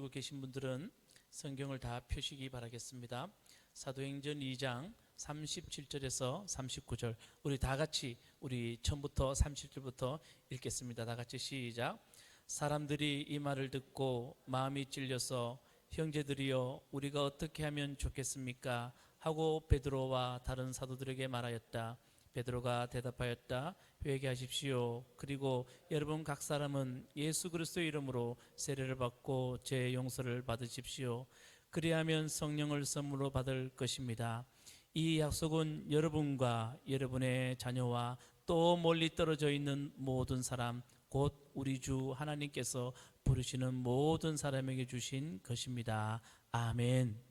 들고 계신 분들은 성경을 다 펴시기 바라겠습니다. 사도행전 2장 37절에서 39절 우리 다 같이 우리 처음부터 30절부터 읽겠습니다. 다 같이 시작. 사람들이 이 말을 듣고 마음이 찔려서 형제들이여 우리가 어떻게 하면 좋겠습니까? 하고 베드로와 다른 사도들에게 말하였다. 베드로가 대답하였다. 회개하십시오. 그리고 여러분 각 사람은 예수 그리스도의 이름으로 세례를 받고 죄 용서를 받으십시오. 그리하면 성령을 선물로 받을 것입니다. 이 약속은 여러분과 여러분의 자녀와 또 멀리 떨어져 있는 모든 사람 곧 우리 주 하나님께서 부르시는 모든 사람에게 주신 것입니다. 아멘.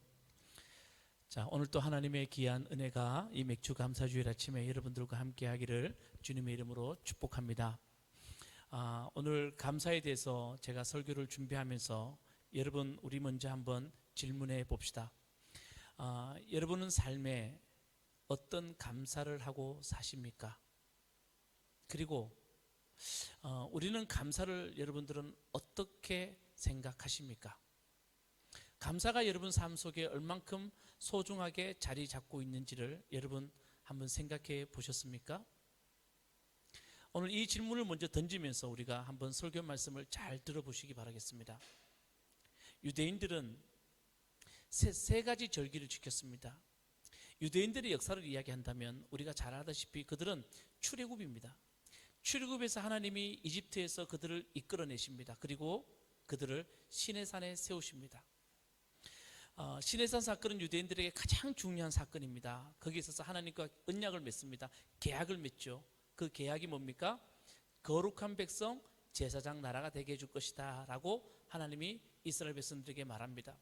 자, 오늘 또 하나님의 귀한 은혜가 이 맥주 감사주일 아침에 여러분들과 함께 하기를 주님의 이름으로 축복합니다. 오늘 감사에 대해서 제가 설교를 준비하면서 여러분 우리 먼저 한번 질문해 봅시다. 여러분은 삶에 어떤 감사를 하고 사십니까? 그리고 우리는 감사를 여러분들은 어떻게 생각하십니까? 감사가 여러분 삶 속에 얼만큼 소중하게 자리 잡고 있는지를 여러분 한번 생각해 보셨습니까? 오늘 이 질문을 먼저 던지면서 우리가 한번 설교 말씀을 잘 들어보시기 바라겠습니다. 유대인들은 세 가지 절기를 지켰습니다. 유대인들의 역사를 이야기한다면 우리가 잘 알다시피 그들은 출애굽입니다. 출애굽에서 하나님이 이집트에서 그들을 이끌어내십니다. 그리고 그들을 시내산에 세우십니다. 시내산 사건은 유대인들에게 가장 중요한 사건입니다. 거기에 있어서 하나님과 언약을 맺습니다. 계약을 맺죠. 그 계약이 뭡니까? 거룩한 백성 제사장 나라가 되게 해줄 것이다 라고 하나님이 이스라엘 백성들에게 말합니다.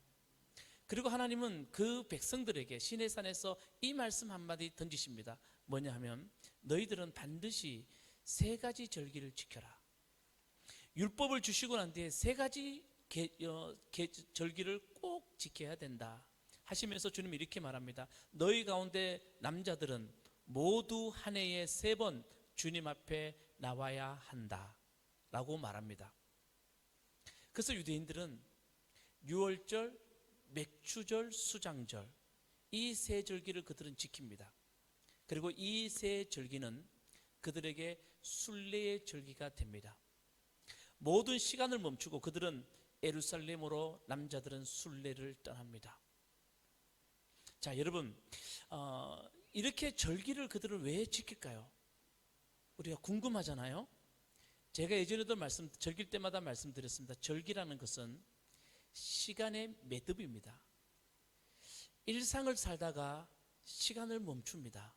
그리고 하나님은 그 백성들에게 시내산에서 이 말씀 한마디 던지십니다. 뭐냐 하면 너희들은 반드시 세 가지 절기를 지켜라. 율법을 주시고 난 뒤에 세 가지 절기를 꼭 지켜야 된다 하시면서 주님이 이렇게 말합니다. 너희 가운데 남자들은 모두 한 해에 3번 주님 앞에 나와야 한다 라고 말합니다. 그래서 유대인들은 유월절, 맥추절, 수장절 이 세 절기를 그들은 지킵니다. 그리고 이 세 절기는 그들에게 순례의 절기가 됩니다. 모든 시간을 멈추고 그들은 예루살렘으로 남자들은 순례를 떠납니다. 자, 여러분 이렇게 절기를 그들은 왜 지킬까요? 우리가 궁금하잖아요. 제가 예전에도 절길 때마다 말씀드렸습니다. 절기라는 것은 시간의 매듭입니다. 일상을 살다가 시간을 멈춥니다.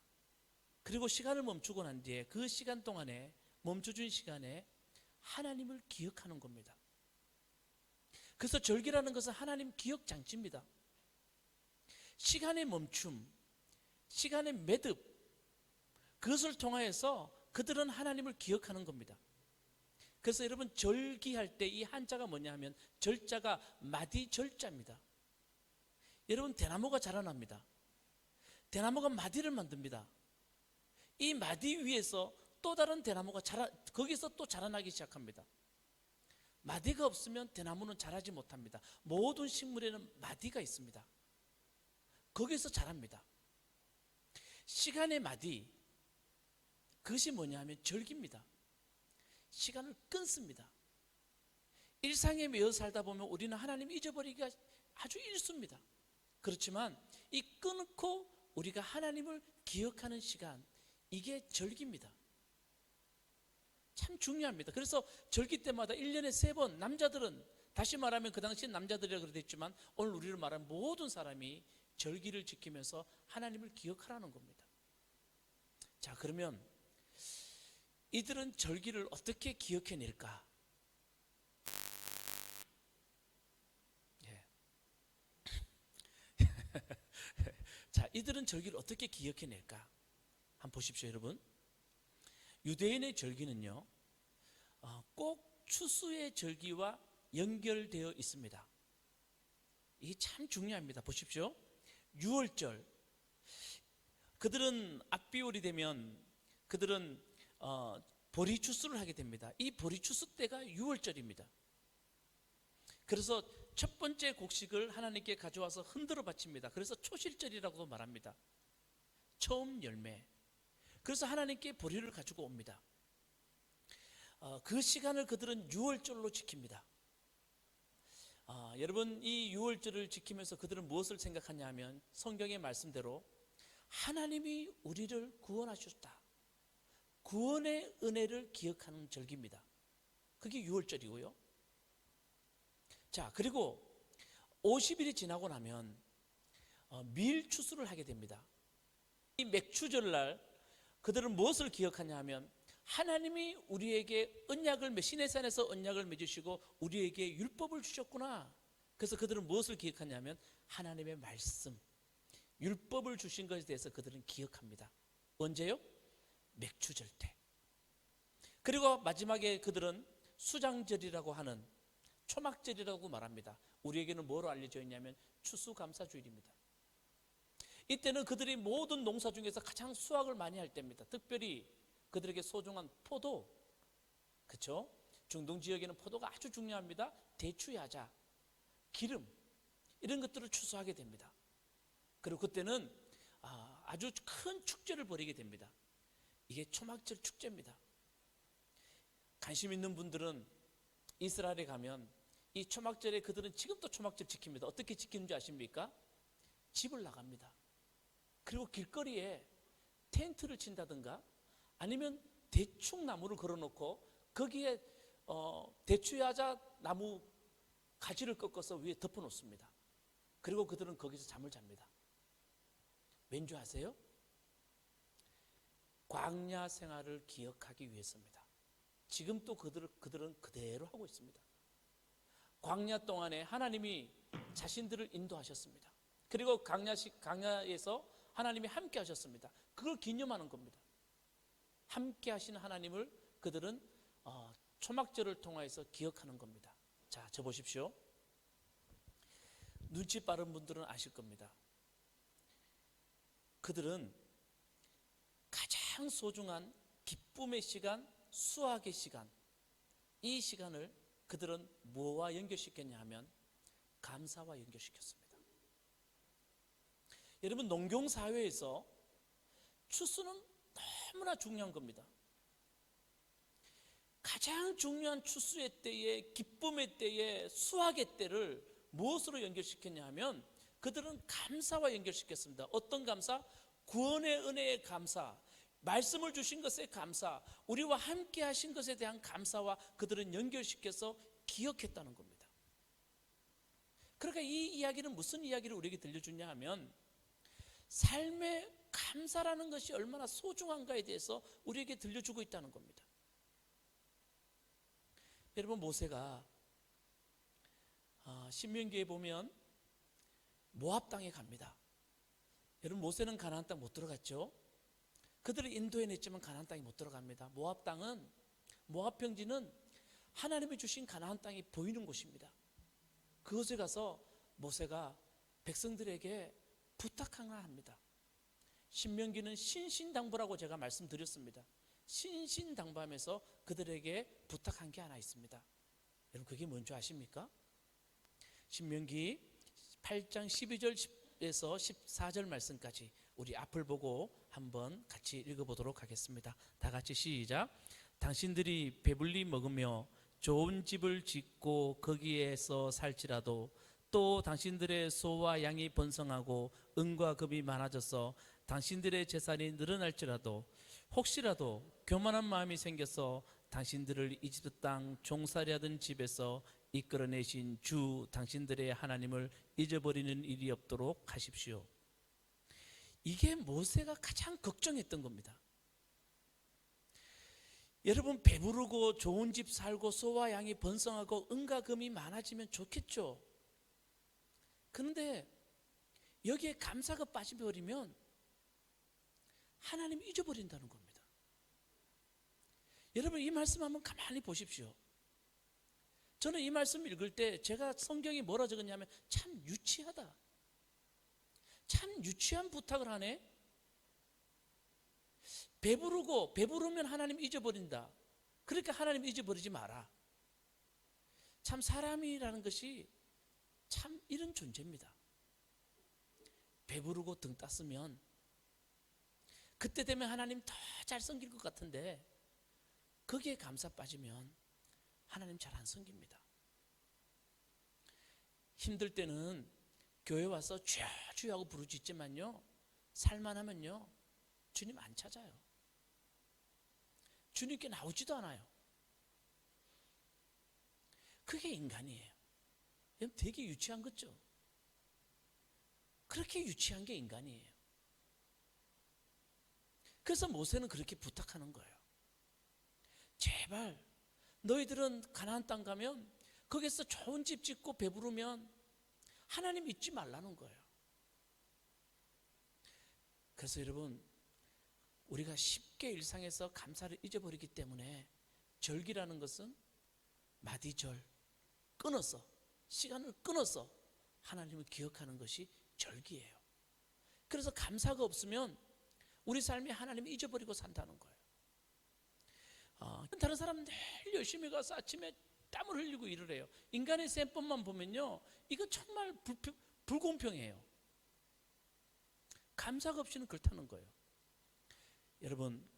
그리고 시간을 멈추고 난 뒤에 그 시간 동안에 멈춰준 시간에 하나님을 기억하는 겁니다. 그래서 절기라는 것은 하나님 기억 장치입니다. 시간의 멈춤, 시간의 매듭, 그것을 통하여서 그들은 하나님을 기억하는 겁니다. 그래서 여러분 절기할 때 이 한자가 뭐냐 하면 절자가 마디절자입니다. 여러분 대나무가 자라납니다. 대나무가 마디를 만듭니다. 이 마디 위에서 또 다른 대나무가 거기서 또 자라나기 시작합니다. 마디가 없으면 대나무는 자라지 못합니다. 모든 식물에는 마디가 있습니다. 거기서 자랍니다. 시간의 마디, 그것이 뭐냐 하면 절기입니다. 시간을 끊습니다. 일상에 매여 살다 보면 우리는 하나님 잊어버리기가 아주 일쑤입니다. 그렇지만 이 끊고 우리가 하나님을 기억하는 시간, 이게 절기입니다. 참 중요합니다. 그래서 절기 때마다 1년에 3번 남자들은, 다시 말하면 그 당시엔 남자들이라고 그랬지만 오늘 우리를 말하는 모든 사람이 절기를 지키면서 하나님을 기억하라는 겁니다. 자, 그러면 이들은 절기를 어떻게 기억해낼까? 자, 이들은 절기를 어떻게 기억해낼까? 한번 보십시오, 여러분. 유대인의 절기는요, 꼭 추수의 절기와 연결되어 있습니다. 이게 참 중요합니다. 보십시오. 유월절, 그들은 앞비월이 되면 그들은 보리 추수를 하게 됩니다. 이 보리 추수 때가 유월절입니다. 그래서 첫 번째 곡식을 하나님께 가져와서 흔들어 바칩니다. 그래서 초실절이라고도 말합니다. 처음 열매. 그래서 하나님께 보리를 가지고 옵니다. 그 시간을 그들은 유월절로 지킵니다. 여러분, 이 유월절을 지키면서 그들은 무엇을 생각하냐 하면 성경의 말씀대로 하나님이 우리를 구원하셨다, 구원의 은혜를 기억하는 절기입니다. 그게 유월절이고요. 자, 그리고 50일이 지나고 나면 밀추수를 하게 됩니다. 이 맥추절날 그들은 무엇을 기억하냐 하면 하나님이 우리에게 언약을, 시내산에서 언약을 맺으시고 우리에게 율법을 주셨구나. 그래서 그들은 무엇을 기억하냐면 하나님의 말씀, 율법을 주신 것에 대해서 그들은 기억합니다. 언제요? 맥추절 때. 그리고 마지막에 그들은 수장절이라고 하는 초막절이라고 말합니다. 우리에게는 뭐로 알려져 있냐면 추수감사주일입니다. 이때는 그들이 모든 농사 중에서 가장 수확을 많이 할 때입니다. 특별히 그들에게 소중한 포도, 그렇죠? 중동 지역에는 포도가 아주 중요합니다. 대추, 야자, 기름, 이런 것들을 추수하게 됩니다. 그리고 그때는 아주 큰 축제를 벌이게 됩니다. 이게 초막절 축제입니다. 관심 있는 분들은 이스라엘에 가면 이 초막절에 그들은 지금도 초막절 지킵니다. 어떻게 지키는지 아십니까? 집을 나갑니다. 그리고 길거리에 텐트를 친다든가 아니면 대충나무를 걸어놓고 거기에 대추야자 나무 가지를 꺾어서 위에 덮어놓습니다. 그리고 그들은 거기서 잠을 잡니다. 왠지 아세요? 광야 생활을 기억하기 위해서입니다. 지금 또 그들은 그대로 하고 있습니다. 광야 동안에 하나님이 자신들을 인도하셨습니다. 그리고 광야에서 하나님이 함께 하셨습니다. 그걸 기념하는 겁니다. 함께 하신 하나님을 그들은 초막절을 통해서 기억하는 겁니다. 자, 저 보십시오. 눈치 빠른 분들은 아실 겁니다. 그들은 가장 소중한 기쁨의 시간, 수확의 시간, 이 시간을 그들은 뭐와 연결시켰냐 하면 감사와 연결시켰습니다. 여러분, 농경사회에서 추수는 너무나 중요한 겁니다. 가장 중요한 추수의 때에, 기쁨의 때에, 수확의 때를 무엇으로 연결시켰냐 하면 그들은 감사와 연결시켰습니다. 어떤 감사? 구원의 은혜의 감사, 말씀을 주신 것에 감사, 우리와 함께 하신 것에 대한 감사와 그들은 연결시켜서 기억했다는 겁니다. 그러니까 이 이야기는 무슨 이야기를 우리에게 들려주냐 하면 삶의 감사라는 것이 얼마나 소중한가에 대해서 우리에게 들려주고 있다는 겁니다. 여러분, 모세가 신명기에 보면 모압 땅에 갑니다. 여러분, 모세는 가나안 땅 못 들어갔죠? 그들을 인도해냈지만 가나안 땅에 못 들어갑니다. 모압 땅은, 모압 평지는 하나님이 주신 가나안 땅이 보이는 곳입니다. 그곳에 가서 모세가 백성들에게 부탁 하나 합니다. 신명기는 신신당부라고 제가 말씀드렸습니다. 신신당부하면서 그들에게 부탁한 게 하나 있습니다. 여러분, 그게 뭔지 아십니까? 신명기 8장 12절에서 14절 말씀까지 우리 앞을 보고 한번 같이 읽어보도록 하겠습니다. 다 같이 시작. 당신들이 배불리 먹으며 좋은 집을 짓고 거기에서 살지라도 또 당신들의 소와 양이 번성하고 은과 금이 많아져서 당신들의 재산이 늘어날지라도 혹시라도 교만한 마음이 생겨서 당신들을 이집트 땅 종살이 하던 집에서 이끌어내신 주 당신들의 하나님을 잊어버리는 일이 없도록 하십시오. 이게 모세가 가장 걱정했던 겁니다. 여러분, 배부르고 좋은 집 살고 소와 양이 번성하고 은과 금이 많아지면 좋겠죠. 그런데 여기에 감사가 빠져버리면 하나님 잊어버린다는 겁니다. 여러분, 이 말씀 한번 가만히 보십시오. 저는 이 말씀 읽을 때 제가 성경이 뭐라 적었냐면 참 유치하다, 참 유치한 부탁을 하네. 배부르면 하나님 잊어버린다. 그러니까 하나님 잊어버리지 마라. 참 사람이라는 것이 참 이런 존재입니다. 배부르고 등 땄으면 그때 되면 하나님 더 잘 섬길 것 같은데 거기에 감사 빠지면 하나님 잘 안 섬깁니다. 힘들 때는 교회 와서 주여 주여 하고 부르짖지만요, 살만하면요 주님 안 찾아요. 주님께 나오지도 않아요. 그게 인간이에요. 되게 유치한 거죠. 그렇게 유치한 게 인간이에요. 그래서 모세는 그렇게 부탁하는 거예요. 제발 너희들은 가나안 땅 가면 거기서 좋은 집 짓고 배부르면 하나님 잊지 말라는 거예요. 그래서 여러분, 우리가 쉽게 일상에서 감사를 잊어버리기 때문에 절기라는 것은 마디절, 끊어서, 시간을 끊어서 하나님을 기억하는 것이 절기예요. 그래서 감사가 없으면 우리 삶이 하나님을 잊어버리고 산다는 거예요. 다른 사람은 늘 열심히 가서 아침에 땀을 흘리고 일을 해요. 인간의 셈법만 보면요, 이건 정말 불공평해요. 감사가 없이는 그렇다는 거예요. 여러분,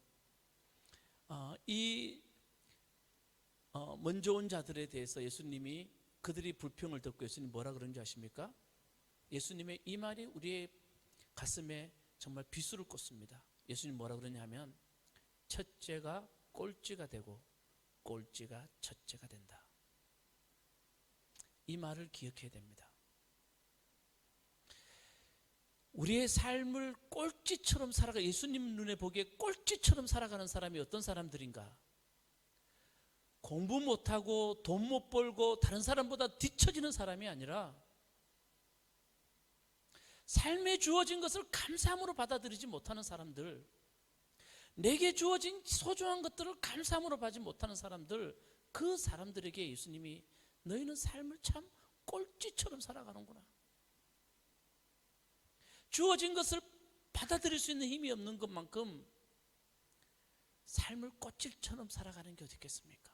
먼저 온 자들에 대해서 예수님이, 그들이 불평을 듣고 예수님이 뭐라 그런지 아십니까? 예수님의 이 말이 우리의 가슴에 정말 비수를 꽂습니다. 예수님 뭐라 그러냐면, 첫째가 꼴찌가 되고 꼴찌가 첫째가 된다. 이 말을 기억해야 됩니다. 우리의 삶을 꼴찌처럼 살아가, 예수님 눈에 보기에 꼴찌처럼 살아가는 사람이 어떤 사람들인가? 공부 못하고 돈 못 벌고 다른 사람보다 뒤처지는 사람이 아니라 삶에 주어진 것을 감사함으로 받아들이지 못하는 사람들, 내게 주어진 소중한 것들을 감사함으로 받지 못하는 사람들, 그 사람들에게 예수님이 너희는 삶을 참 꼴찌처럼 살아가는구나, 주어진 것을 받아들일 수 있는 힘이 없는 것만큼 삶을 꽃질처럼 살아가는 게 어디 있겠습니까?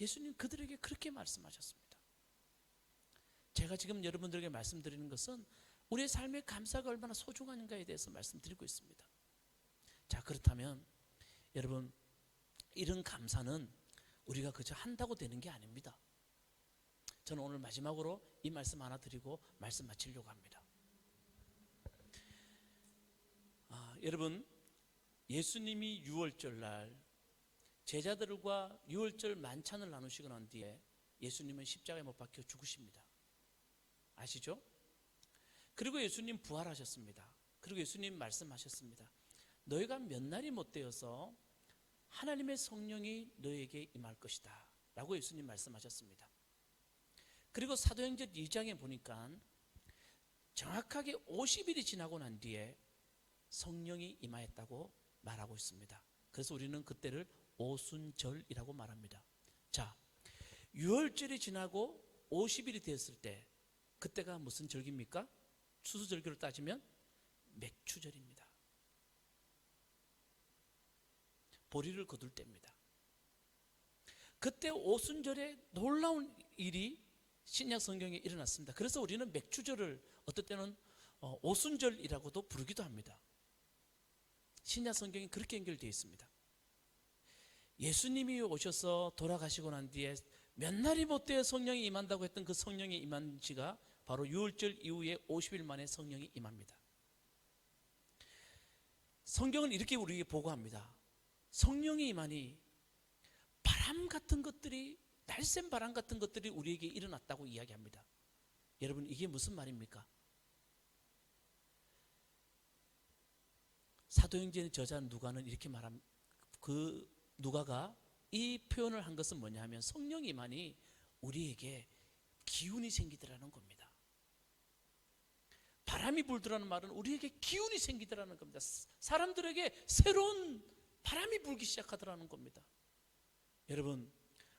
예수님 그들에게 그렇게 말씀하셨습니다. 제가 지금 여러분들에게 말씀드리는 것은 우리의 삶의 감사가 얼마나 소중한가에 대해서 말씀드리고 있습니다. 자, 그렇다면 여러분, 이런 감사는 우리가 그저 한다고 되는 게 아닙니다. 저는 오늘 마지막으로 이 말씀 하나 드리고 말씀 마치려고 합니다. 여러분, 예수님이 유월절 날 제자들과 유월절 만찬을 나누시고 난 뒤에 예수님은 십자가에 못 박혀 죽으십니다. 아시죠? 그리고 예수님 부활하셨습니다. 그리고 예수님 말씀하셨습니다. 너희가 몇 날이 못 되어서 하나님의 성령이 너에게 임할 것이다 라고 예수님 말씀하셨습니다. 그리고 사도행전 2장에 보니까 정확하게 50일이 지나고 난 뒤에 성령이 임하였다고 말하고 있습니다. 그래서 우리는 그때를 오순절이라고 말합니다. 자, 유월절이 지나고 50일이 되었을 때 그때가 무슨 절기입니까? 추수절기로 따지면 맥추절입니다. 보리를 거둘 때입니다. 그때 오순절에 놀라운 일이 신약 성경에 일어났습니다. 그래서 우리는 맥추절을 어떨 때는 오순절이라고도 부르기도 합니다. 신약 성경이 그렇게 연결되어 있습니다. 예수님이 오셔서 돌아가시고 난 뒤에 몇 날이 못되어 성령이 임한다고 했던 그 성령이 임한 지가 바로 유월절 이후에 50일 만에 성령이 임합니다. 성경은 이렇게 우리에게 보고합니다. 성령이 임하니 바람 같은 것들이, 날쌘 바람 같은 것들이 우리에게 일어났다고 이야기합니다. 여러분, 이게 무슨 말입니까? 사도행전의 저자 누가는 이렇게 말합니다. 그 누가가 이 표현을 한 것은 뭐냐 하면 성령이 임하니 우리에게 기운이 생기더라는 겁니다. 바람이 불더라는 말은 우리에게 기운이 생기더라는 겁니다. 사람들에게 새로운 바람이 불기 시작하더라는 겁니다. 여러분,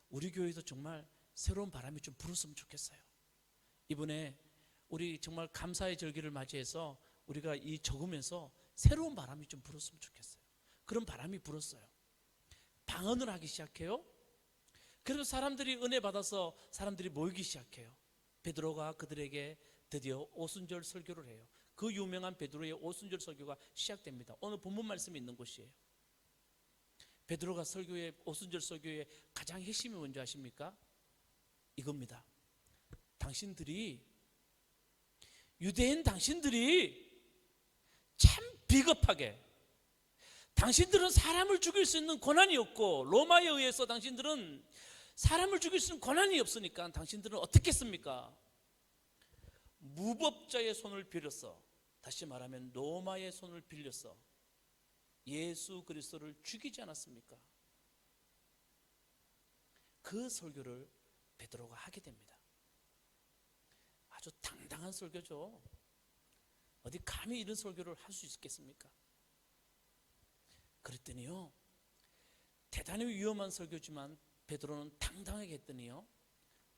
우리 교회도 정말 새로운 바람이 좀 불었으면 좋겠어요. 이번에 우리 정말 감사의 절기를 맞이해서 우리가 이 적으면서 새로운 바람이 좀 불었으면 좋겠어요. 그런 바람이 불었어요. 방언을 하기 시작해요. 그래서 사람들이 은혜 받아서 사람들이 모이기 시작해요. 베드로가 그들에게 드디어 오순절 설교를 해요. 그 유명한 베드로의 오순절 설교가 시작됩니다. 오늘 본문 말씀이 있는 곳이에요. 베드로가 오순절 설교의 가장 핵심이 뭔지 아십니까? 이겁니다. 유대인 당신들이 참 비겁하게, 당신들은 사람을 죽일 수 있는 권한이 없고, 로마에 의해서 당신들은 사람을 죽일 수 있는 권한이 없으니까 당신들은 어떻게 했습니까? 무법자의 손을 빌려서, 다시 말하면 로마의 손을 빌려서 예수 그리스도를 죽이지 않았습니까? 그 설교를 베드로가 하게 됩니다. 아주 당당한 설교죠. 어디 감히 이런 설교를 할 수 있겠습니까? 그랬더니요, 대단히 위험한 설교지만 베드로는 당당하게 했더니요,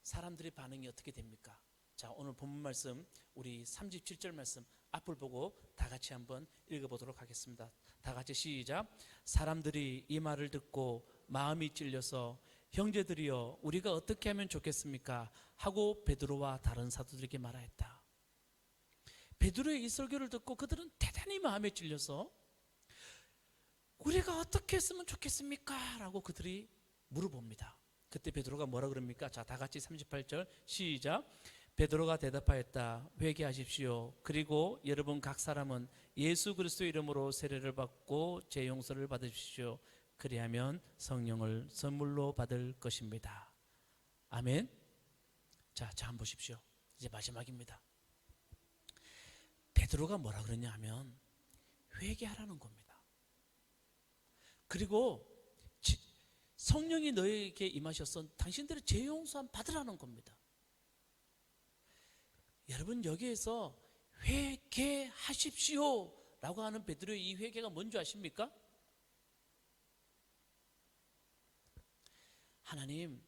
사람들의 반응이 어떻게 됩니까? 자, 오늘 본문 말씀, 우리 37절 말씀 앞을 보고 다 같이 한번 읽어보도록 하겠습니다. 다 같이 시작. 사람들이 이 말을 듣고 마음이 찔려서 형제들이여 우리가 어떻게 하면 좋겠습니까? 하고 베드로와 다른 사도들에게 말하였다. 베드로의 이 설교를 듣고 그들은 대단히 마음에 찔려서 우리가 어떻게 했으면 좋겠습니까? 라고 그들이 물어봅니다. 그때 베드로가 뭐라 그럽니까? 자, 다 같이 38절 시작. 베드로가 대답하였다. 회개하십시오. 그리고 여러분 각 사람은 예수 그리스도의 이름으로 세례를 받고 죄 용서를 받으십시오. 그리하면 성령을 선물로 받을 것입니다. 아멘. 자, 한번 보십시오. 이제 마지막입니다. 베드로가 뭐라 그러냐 하면 회개하라는 겁니다. 그리고 성령이 너에게 임하셔서 당신들의 죄 용서 받으라는 겁니다. 여러분, 여기에서 회개하십시오 라고 하는 베드로의 이 회개가 뭔지 아십니까? 하나님,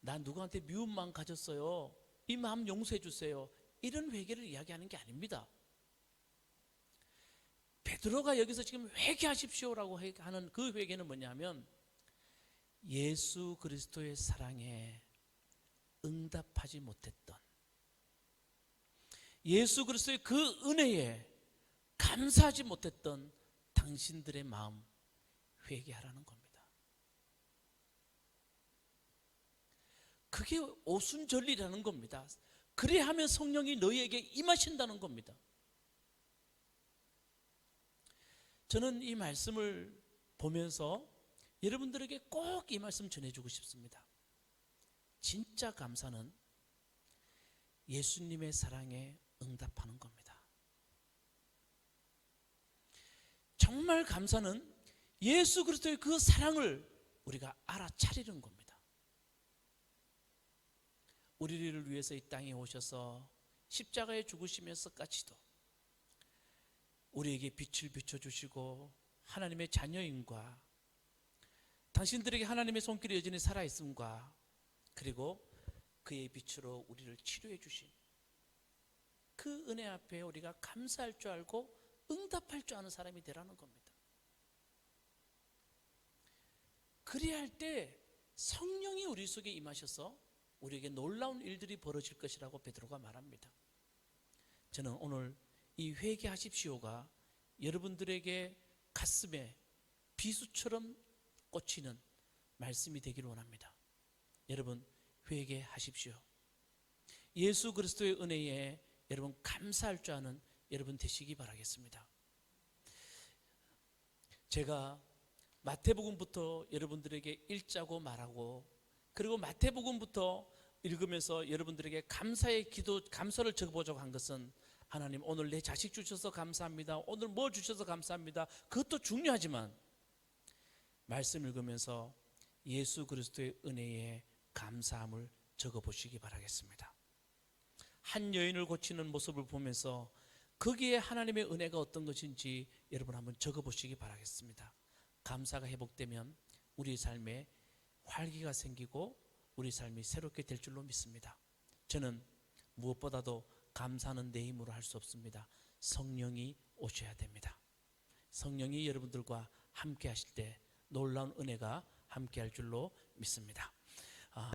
나 누구한테 미운 마음 가졌어요, 이 마음 용서해 주세요, 이런 회개를 이야기하는 게 아닙니다. 베드로가 여기서 지금 회개하십시오라고 하는 그 회개는 뭐냐면 예수 그리스도의 사랑에 응답하지 못했던, 예수 그리스도의 그 은혜에 감사하지 못했던 당신들의 마음 회개하라는 겁니다. 그게 오순절이라는 겁니다. 그래야 하면 성령이 너희에게 임하신다는 겁니다. 저는 이 말씀을 보면서 여러분들에게 꼭 이 말씀 전해주고 싶습니다. 진짜 감사는 예수님의 사랑에 응답하는 겁니다. 정말 감사는 예수 그리스도의 그 사랑을 우리가 알아차리는 겁니다. 우리를 위해서 이 땅에 오셔서 십자가에 죽으시면서까지도 우리에게 빛을 비춰주시고 하나님의 자녀임과 당신들에게 하나님의 손길이 여전히 살아있음과 그리고 그의 빛으로 우리를 치료해 주신 그 은혜 앞에 우리가 감사할 줄 알고 응답할 줄 아는 사람이 되라는 겁니다. 그래야 할 때 성령이 우리 속에 임하셔서 우리에게 놀라운 일들이 벌어질 것이라고 베드로가 말합니다. 저는 오늘 이 회개하십시오가 여러분들에게 가슴에 비수처럼 꽂히는 말씀이 되기를 원합니다. 여러분, 회개하십시오. 예수 그리스도의 은혜에 여러분 감사할 줄 아는 여러분 되시기 바라겠습니다. 제가 마태복음부터 여러분들에게 읽자고 말하고, 그리고 마태복음부터 읽으면서 여러분들에게 감사의 기도, 감사를 적어보자고 한 것은, 하나님 오늘 내 자식 주셔서 감사합니다, 오늘 뭐 주셔서 감사합니다, 그것도 중요하지만 말씀 읽으면서 예수 그리스도의 은혜에 감사함을 적어보시기 바라겠습니다. 한 여인을 고치는 모습을 보면서 거기에 하나님의 은혜가 어떤 것인지 여러분 한번 적어보시기 바라겠습니다. 감사가 회복되면 우리 삶에 활기가 생기고 우리 삶이 새롭게 될 줄로 믿습니다. 저는 무엇보다도 감사는 내 힘으로 할 수 없습니다. 성령이 오셔야 됩니다. 성령이 여러분들과 함께 하실 때 놀라운 은혜가 함께 할 줄로 믿습니다.